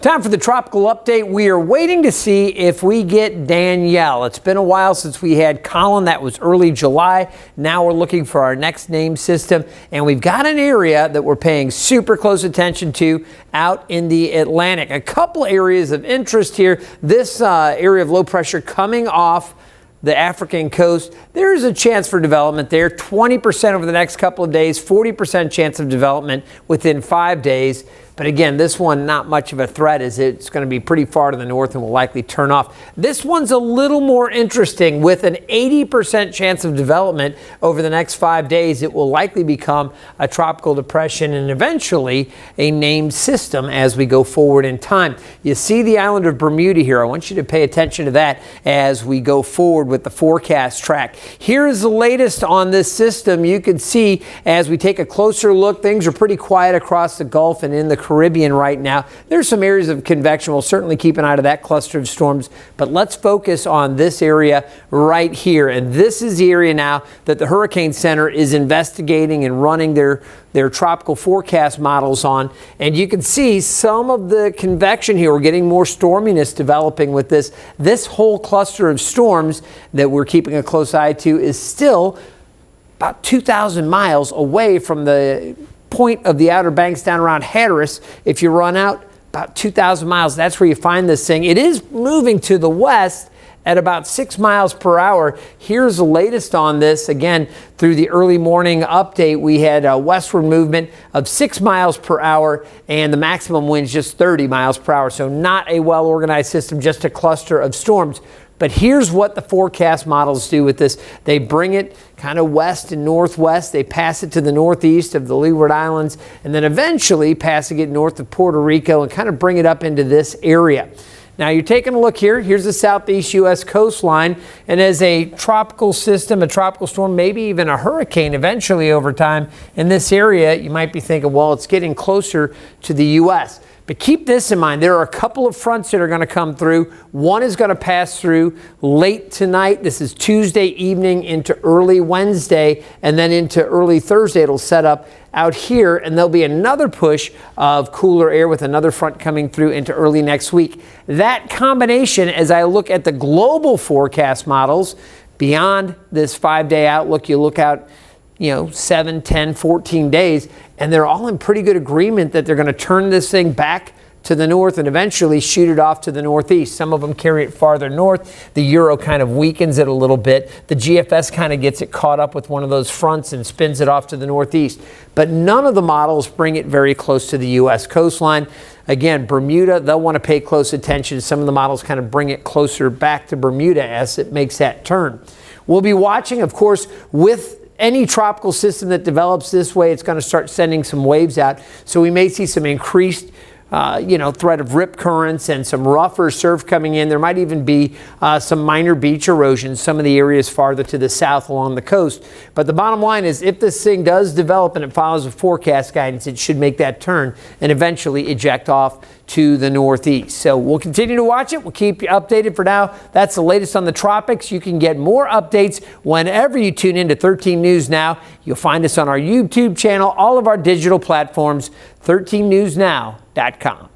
Time for the tropical update. We are waiting to see if we get Danielle. It's been a while since we had Colin. That was early July. Now we're looking for our next named system. And we've got an area that we're paying super close attention to out in the Atlantic. A couple areas of interest here. This area of low pressure coming off the African coast, there is a chance for development there. 20% over the next couple of days, 40% chance of development within 5 days. But again, this one, not much of a threat, as it's going to be pretty far to the north and will likely turn off. This one's a little more interesting. With an 80% chance of development over the next 5 days, it will likely become a tropical depression and eventually a named system as we go forward in time. You see the island of Bermuda here. I want you to pay attention to that as we go forward with the forecast track. Here is the latest on this system. You can see as we take a closer look, things are pretty quiet across the Gulf and in the Caribbean right now. There's some areas of convection. We'll certainly keep an eye to that cluster of storms, but let's focus on this area right here. And this is the area now that the Hurricane Center is investigating and running their tropical forecast models on. And you can see some of the convection here. We're getting more storminess developing with this. This whole cluster of storms that we're keeping a close eye to is still about 2,000 miles away from the point of the Outer Banks down around Hatteras. If you run out about 2,000 miles, that's where you find this thing. It is moving to the west at about 6 miles per hour. Here's the latest on this. Again, through the early morning update, we had a westward movement of 6 miles per hour, and the maximum wind's just 30 miles per hour. So not a well-organized system, just a cluster of storms. But here's what the forecast models do with this. They bring it kind of west and northwest. They pass it to the northeast of the Leeward Islands, and then eventually passing it north of Puerto Rico and kind of bring it up into this area. Now you're taking a look here. Here's the southeast U.S. coastline, and as a tropical system, a tropical storm, maybe even a hurricane eventually over time in this area, you might be thinking, well, it's getting closer to the U.S. But keep this in mind. There are a couple of fronts that are going to come through. One is going to pass through late tonight. This is Tuesday evening into early Wednesday, and then into early Thursday. It'll set up out here, and there'll be another push of cooler air with another front coming through into early next week. That combination, as I look at the global forecast models, beyond this 5-day outlook, you look out 7, 10, 14 days, and they're all in pretty good agreement that they're going to turn this thing back to the north and eventually shoot it off to the northeast. Some of them carry it farther north. The Euro kind of weakens it a little bit. The GFS kind of gets it caught up with one of those fronts and spins it off to the northeast. But none of the models bring it very close to the U.S. coastline. Again, Bermuda, they'll want to pay close attention. Some of the models kind of bring it closer back to Bermuda as it makes that turn. We'll be watching, of course, with any tropical system that develops this way, it's going to start sending some waves out. So we may see some increased threat of rip currents and some rougher surf coming in. There might even be some minor beach erosion, some of the areas farther to the south along the coast. But the bottom line is, if this thing does develop and it follows the forecast guidance, it should make that turn and eventually eject off to the northeast. So we'll continue to watch it. We'll keep you updated. For now, that's the latest on the tropics. You can get more updates whenever you tune into 13 News Now. You'll find us on our YouTube channel, all of our digital platforms, 13newsnow.com.